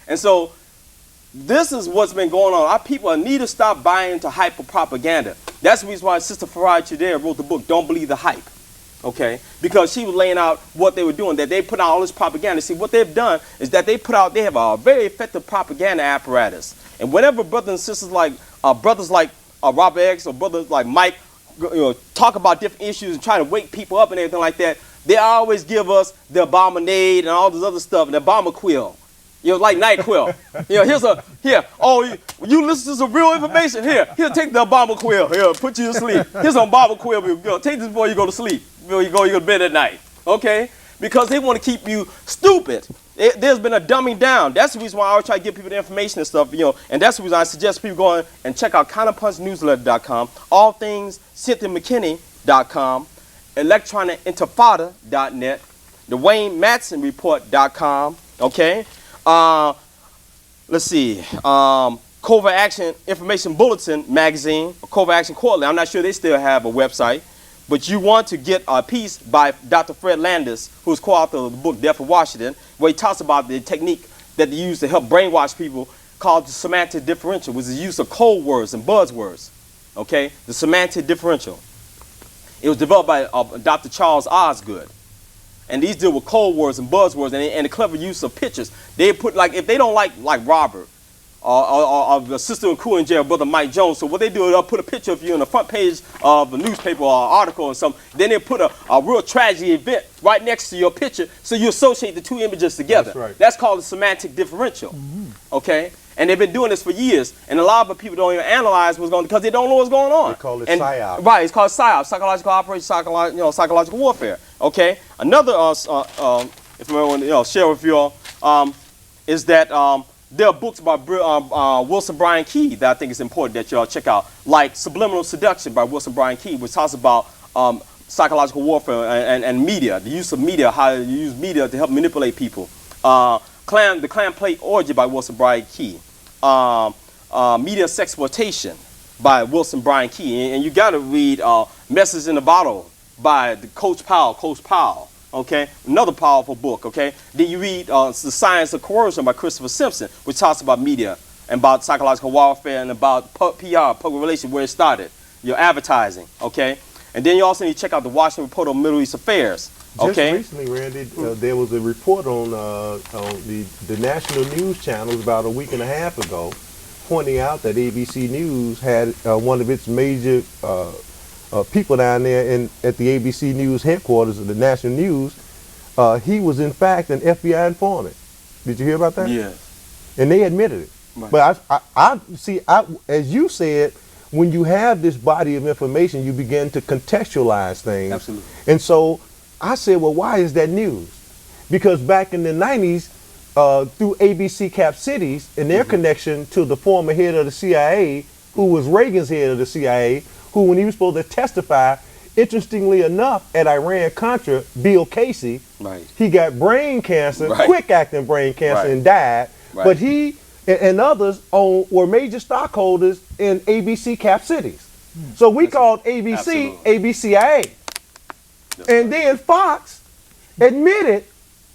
And so this is what's been going on. Our people need to stop buying into hyper propaganda. That's the reason why Sister Farah today wrote the book, Don't Believe the Hype. Okay? Because she was laying out what they were doing, that they put out all this propaganda. See, what they've done is that they have a very effective propaganda apparatus. And whenever brothers and sisters like, Robert X or brothers like Mike, talk about different issues and try to wake people up and everything like that, they always give us the Abominade and all this other stuff, and the Obama quill. Like NyQuil. You listen to some real information. Here, take the Obama quill. Here, put you to sleep. Here's an Obama quill. Take this before you go to sleep. Before you go to bed at night. Okay? Because they want to keep you stupid. There's been a dumbing down. That's the reason why I always try to give people the information and stuff, and that's the reason I suggest people go and check out counterpunchnewsletter.com, allthingscynthiamckinney.com, electronicintifada.net, thewaynemattsonreport.com, okay? Let's see, Covert Action Information Bulletin magazine, or Covert Action Quarterly. I'm not sure they still have a website, but you want to get a piece by Dr. Fred Landis, who's co-author of the book Death of Washington, where he talks about the technique that they use to help brainwash people called the semantic differential, which is the use of code words and buzzwords, okay? The semantic differential. It was developed by Dr. Charles Osgood. And these deal with code words and buzzwords and the clever use of pictures. They put, like, if they don't like Robert or the sister in Coup in jail, Brother Mike Jones, so what they do is they'll put a picture of you on the front page of a newspaper or an article or something. Then they put a real tragedy event right next to your picture so you associate the two images together. That's right. That's called the semantic differential. Okay? And they've been doing this for years. And a lot of people don't even analyze what's going on because they don't know what's going on. They call it PSYOP. Right, it's called PSYOP, psychological operation, psychological warfare. Okay? Another, if I want to share with you all, is that there are books by Wilson Bryan Key that I think is important that y'all check out, like Subliminal Seduction by Wilson Bryan Key, which talks about psychological warfare and media, the use of media, how you use media to help manipulate people. The Clan Plate Orgy by Wilson Bryan Key. Media Sexploitation by Wilson Bryan Key. And you got to read Message in the Bottle by Coach Powell. Okay, another powerful book. Okay, then you read The Science of Coercion by Christopher Simpson, which talks about media and about psychological warfare and about PR, public relations, where it started, your advertising. Okay, and then you also need to check out the Washington Report on Middle East Affairs. Okay. Just recently, Randy, there was a report on the national news channels about a week and a half ago, pointing out that ABC News had one of its major people down there at the ABC News headquarters of the national news. He was in fact an FBI informant. Did you hear about that? Yeah. And they admitted it. Right. But I see, as you said, when you have this body of information, you begin to contextualize things. Absolutely. And so I said, well, why is that news? Because back in the 90s, through ABC Cap Cities and their connection to the former head of the CIA, who was Reagan's head of the CIA, who, when he was supposed to testify, interestingly enough, at Iran-Contra, Bill Casey, right, he got brain cancer, right, quick-acting brain cancer, right, and died. Right. But he and others were major stockholders in ABC Cap Cities. So we called ABC ABCIA. And then Fox admitted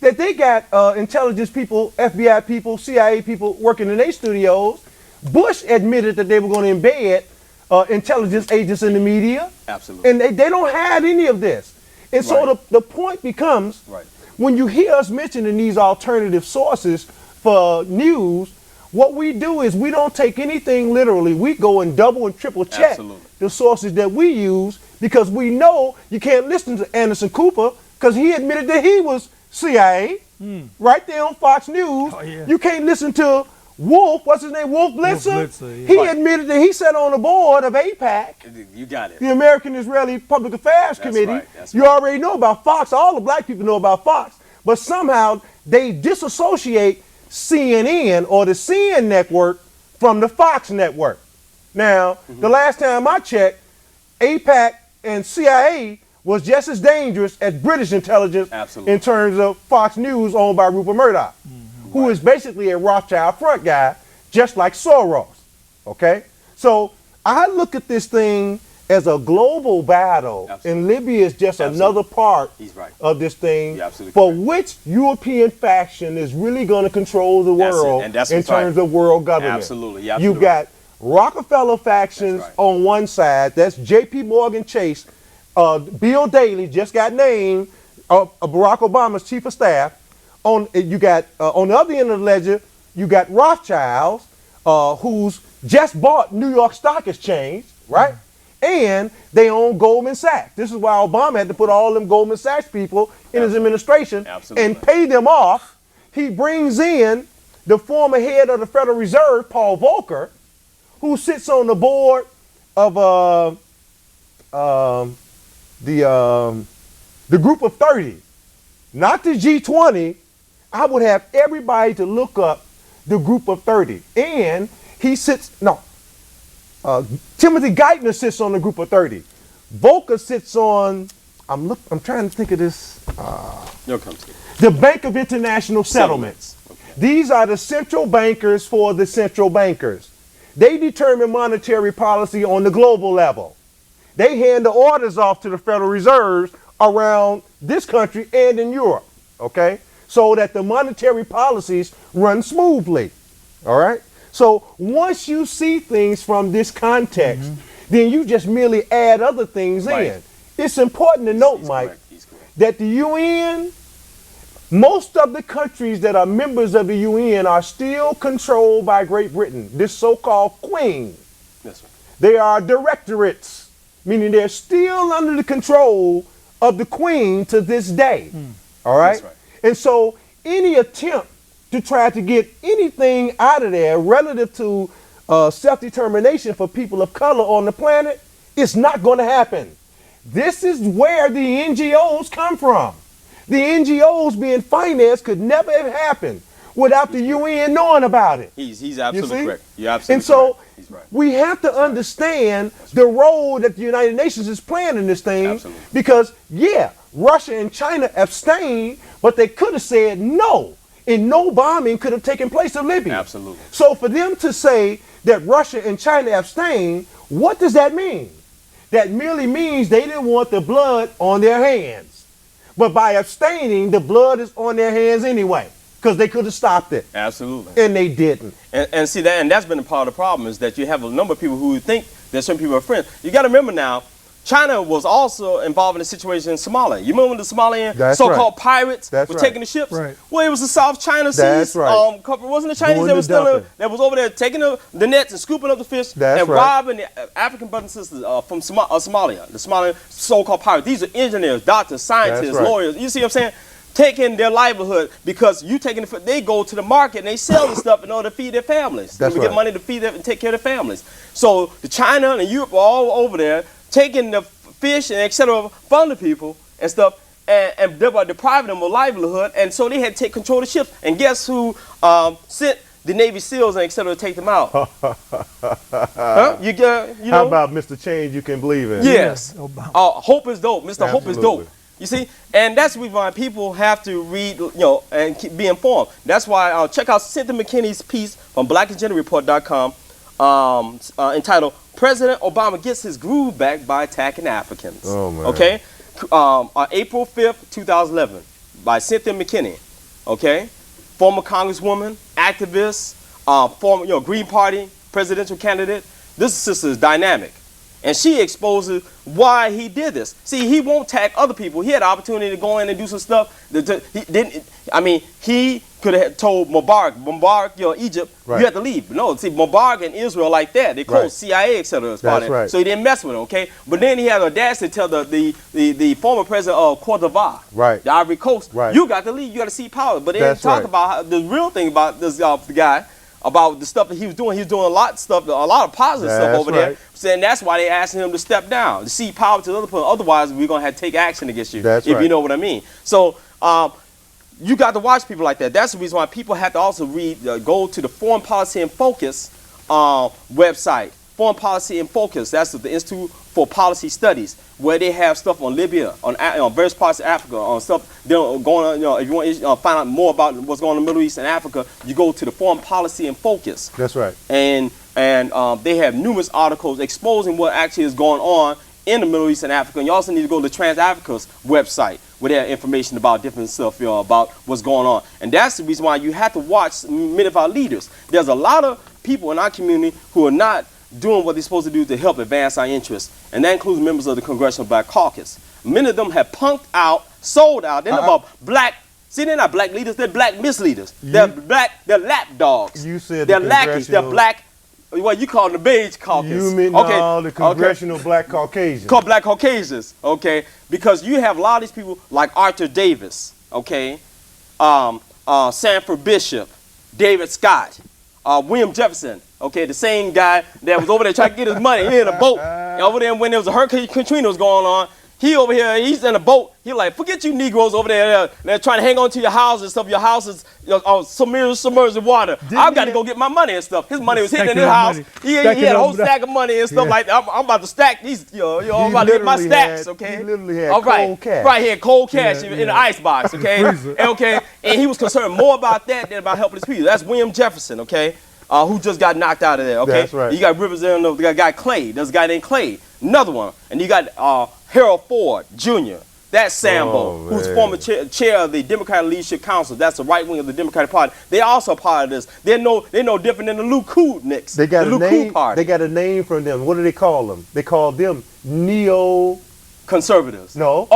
that they got intelligence people, FBI people, CIA people working in their studios. Bush admitted that they were going to embed intelligence agents in the media. Absolutely. And they don't have any of this. And so Right. the point becomes, Right, when you hear us mentioning these alternative sources for news, what we do is we don't take anything literally. We go and double and triple check Absolutely. the sources that we use, because we know you can't listen to Anderson Cooper because he admitted that he was CIA right there on Fox News. Oh, yeah. You can't listen to Wolf, what's his name, Wolf Blitzer? Blitzer, yeah. He Right. admitted that he sat on the board of AIPAC, you got it. the American Israeli Public Affairs Committee. right, that's You already know about Fox. All the black people know about Fox. But somehow they disassociate CNN or the CN network from the Fox network. Now, the last time I checked, AIPAC and CIA was just as dangerous as British intelligence Absolutely. in terms of Fox News owned by Rupert Murdoch, who is basically a Rothschild front guy, just like Soros. Okay? So I look at this thing as a global battle, and Libya is just another part of this thing for which European faction is really going to control the world in terms of world government. Absolutely. You got Rockefeller factions on one side, that's J.P. Morgan Chase. Bill Daley just got named Barack Obama's chief of staff. You got on the other end of the ledger, you got Rothschilds, who's just bought New York Stock Exchange, right? And they own Goldman Sachs. This is why Obama had to put all them Goldman Sachs people in his administration and pay them off. He brings in the former head of the Federal Reserve, Paul Volcker, who sits on the board of the Group of 30, not the G20. I would have everybody to look up the Group of 30. And he sits, Timothy Geithner sits on the Group of 30. Volcker sits on, I'm trying to think of this. The Bank of International Settlements. Okay. These are the central bankers for the central bankers. They determine monetary policy on the global level. They hand the orders off to the Federal Reserves around this country and in Europe, okay? So that the monetary policies run smoothly, all right? So once you see things from this context, then you just merely add other things in. It's important to note, Mike, that the UN, most of the countries that are members of the UN are still controlled by Great Britain, this so-called Queen. That's right. They are directorates, meaning they're still under the control of the Queen to this day, all right? That's right. And so any attempt to try to get anything out of there relative to self-determination for people of color on the planet, it's not going to happen. This is where the NGOs come from. The NGOs being financed could never have happened without the UN knowing about it. He's absolutely correct. You're absolutely and so correct. He's right. We have to understand the role that the United Nations is playing in this thing. Absolutely. Because, Russia and China abstained, but they could have said no, and no bombing could have taken place in Libya. Absolutely. So for them to say that Russia and China abstained, what does that mean? That merely means they didn't want the blood on their hands. But by abstaining, the blood is on their hands anyway, because they could have stopped it. Absolutely. And they didn't. And see that, and that's been a part of the problem, is that you have a number of people who think that certain people are friends. You got to remember now, China was also involved in the situation in Somalia. You remember when the Somalian so-called pirates were taking the ships? Right. Well, it was the South China Seas. Wasn't the Chinese that was that was over there taking the nets and scooping up the fish and robbing the African brothers and sisters from Somalia, the Somalian so-called pirates. These are engineers, doctors, scientists, lawyers. You see what I'm saying? Taking their livelihood, because you taking they go to the market and they sell this stuff in order to feed their families. They get money to feed them and take care of their families. So the China and Europe are all over there taking the fish and etc. from the people and stuff, and thereby depriving them of livelihood. And so they had to take control of the ships. And guess who sent the Navy SEALs and etc. to take them out? Huh? You know? How about Mr. Change you can believe in? Yes. Hope is dope. Mr. Hope is dope. You see, and that's why people have to read, and be informed. That's why check out Cynthia McKinney's piece from blackagendreport.com entitled "President Obama Gets His Groove Back by Attacking Africans." Oh, man. Okay, April 5th, 2011, by Cynthia McKinney. Okay, former Congresswoman, activist, former Green Party presidential candidate. This sister is dynamic. And she exposes why he did this. See, he won't attack other people. He had the opportunity to go in and do some stuff. He could have told Mubarak, Egypt, you have to leave. But no, see, Mubarak and Israel like that. They close CIA, etc. So he didn't mess with him, okay? But then he had the audacity to tell the former president of Cote d'Ivoire, the Ivory Coast, you got to leave. You got to see power. But they didn't talk about the real thing about this guy. About the stuff that he was doing a lot of stuff, a lot of positive stuff over there. Saying that's why they asked him to step down, to see power to the other person. Otherwise, we're gonna have to take action against you. If you know what I mean. So you got to watch people like that. That's the reason why people have to also go to the Foreign Policy in Focus website. Foreign Policy in Focus. That's the Institute for Policy Studies, where they have stuff on Libya, on various parts of Africa, on stuff going on. If you want to find out more about what's going on in the Middle East and Africa, you go to the Foreign Policy in Focus. That's right. And they have numerous articles exposing what actually is going on in the Middle East and Africa. And you also need to go to Trans-Africa's website where they have information about different stuff, about what's going on. And that's the reason why you have to watch many of our leaders. There's a lot of people in our community who are not doing what they're supposed to do to help advance our interests. And that includes members of the Congressional Black Caucus. Many of them have punked out, sold out. They're about black. See, they're not black leaders. They're black misleaders. They're lap dogs. You said they're lackeys. They're black. What you call them the beige caucus. You mean the Congressional Black Caucasians. Called Black Caucasians, okay? Because you have a lot of these people like Arthur Davis, okay? Sanford Bishop, David Scott, William Jefferson, okay? The same guy that was over there trying to get his money. He in a boat over there when there was a Hurricane Katrina was going on. He over here, he's in a boat. He like, forget you Negroes over there. They're trying to hang on to your houses and stuff. Your houses submerged in water. I've got to go get my money and stuff. His money was hitting in his house. He had a whole stack of money and stuff like that. I'm about to stack these, I'm about to get my stacks, okay? He literally had cold cash. Right, he had cold cash in the ice box, okay? And he was concerned more about that than about helping his people. That's William Jefferson, okay? Who just got knocked out of there, okay? That's right. You got Rivers there, the guy Clay. There's a guy named Clay. Another one. And you got Harold Ford Jr. That's Sambo, who's former chair of the Democratic Leadership Council. That's the right wing of the Democratic Party. They also part of this. They're no different than the Likud-niks. They got the Likud party. They got a name for them. What do they call them? They call them conservatives. No.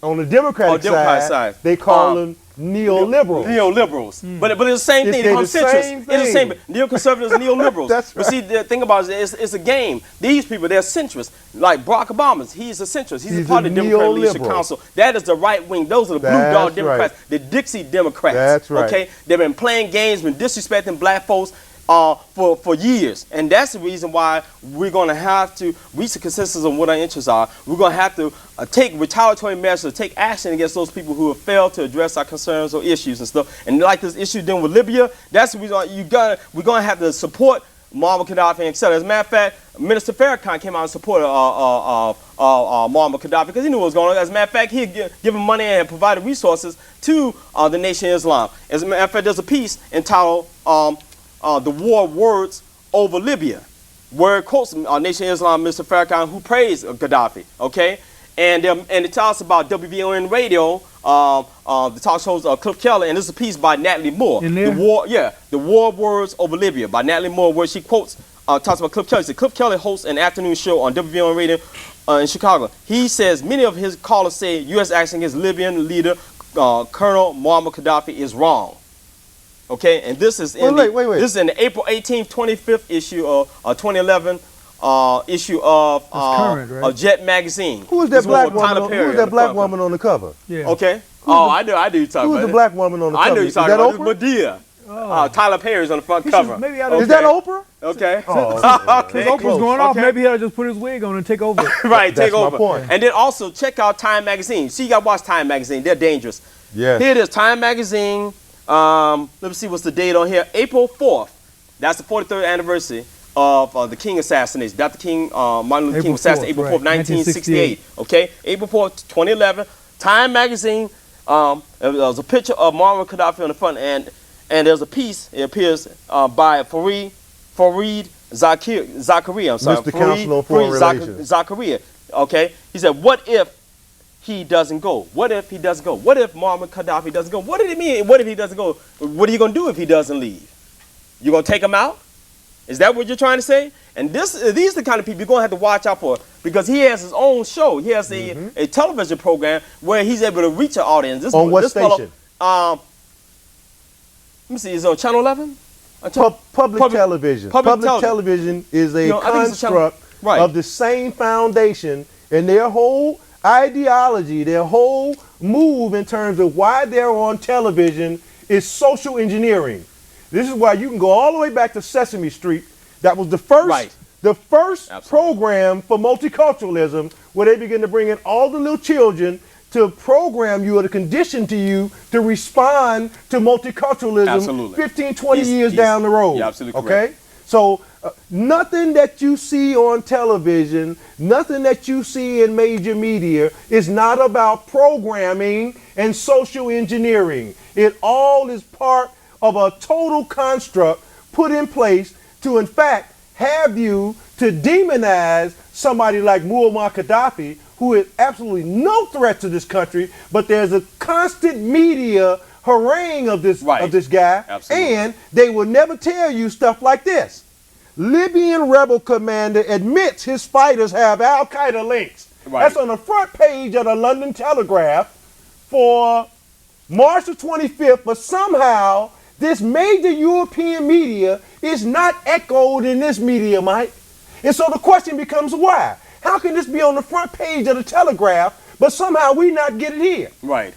On the Democratic side, they call them neoliberals. Neoliberals. But it's the same thing. They call centrists. It's the same. Neoconservatives and neoliberals. That's right. But see, the thing about it is it's a game. These people, they're centrists. Like Barack Obama, he's a centrist. He's a part of the Democratic Leadership Council. That is the right wing. Those are the blue dog Democrats, the Dixie Democrats. That's right. Okay? They've been playing games, been disrespecting black folks for years. And that's the reason why we're going to have to reach a consensus on what our interests are. We're going to have to take retaliatory measures, take action against those people who have failed to address our concerns or issues and stuff. And like this issue dealing with Libya, that's the reason why we're going to have to support Muammar Gaddafi, et cetera. As a matter of fact, Minister Farrakhan came out and supported Muammar Gaddafi because he knew what was going on. As a matter of fact, he had given money and provided resources to the Nation of Islam. As a matter of fact, there's a piece entitled The War Words Over Libya, where it quotes Nation of Islam, Mr. Farrakhan, who praised Gaddafi, okay? And it tells us about WVON Radio, the talk shows Cliff Kelly, and this is a piece by Natalie Moore. In there? The War Words Over Libya by Natalie Moore, where she quotes, talks about Cliff Kelly. So Cliff Kelly hosts an afternoon show on WVON Radio in Chicago. He says many of his callers say U.S. action against Libyan leader Colonel Muammar Gaddafi is wrong. Okay, and this is in this is in the April 18th, 25th issue of 2011 issue of current, right? of Jet magazine. Who is that black woman? Who is that black woman on the cover? Yeah. Okay. I do. You talking Who is about the black woman on the cover? I know you talking about. It's Medea. Tyler Perry's on the front cover. Is that Oprah? Okay. Since Oprah's going off, Okay. maybe he'll just put his wig on and take over. Right, That's take over. my point. And then also check out Time magazine. See, you got to watch Time magazine. They're dangerous. Yes. Here it is, Time magazine. Let me see what's the date on here. April 4th. That's the 43rd anniversary of the King assassination. Dr. King, Martin Luther King was assassinated April 4th, 1968. Okay, April 4th, 2011. Time magazine. There was a picture of Muammar Gaddafi on the front, and there's a piece. It appears by Fareed Zakaria. I'm sorry, Mr. Counsel on Foreign Relations. Zakaria. Okay, he said, "What if he doesn't go? What if he doesn't go? What if Muammar Gaddafi doesn't go? What did it mean? What if he doesn't go? What are you going to do if he doesn't leave? You going to take him out? Is that what you're trying to say?" And these are the kind of people you're going to have to watch out for, because he has his own show. He has a television program where he's able to reach an audience. On what station? Let me see. Is it on Channel 11? Public television. Public television is a construct of the same foundation, and their whole ideology, their whole move in terms of why they're on television is social engineering. This is why you can go all the way back to Sesame Street. That was the first program for multiculturalism, where they begin to bring in all the little children to program you or to condition to you to respond to multiculturalism 15, 20 years down the road. You're absolutely okay? correct. So nothing that you see on television, nothing that you see in major media is not about programming and social engineering. It all is part of a total construct put in place to, in fact, have you to demonize somebody like Muammar Gaddafi, who is absolutely no threat to this country, but there's a constant media harangue of this guy, Absolutely. and they will never tell you stuff like this. Libyan rebel commander admits his fighters have Al-Qaeda links. Right. That's on the front page of the London Telegraph for March the 25th, but somehow this major European media is not echoed in this media, Mike. And so the question becomes why? How can this be on the front page of the Telegraph, but somehow we not get it here? Right.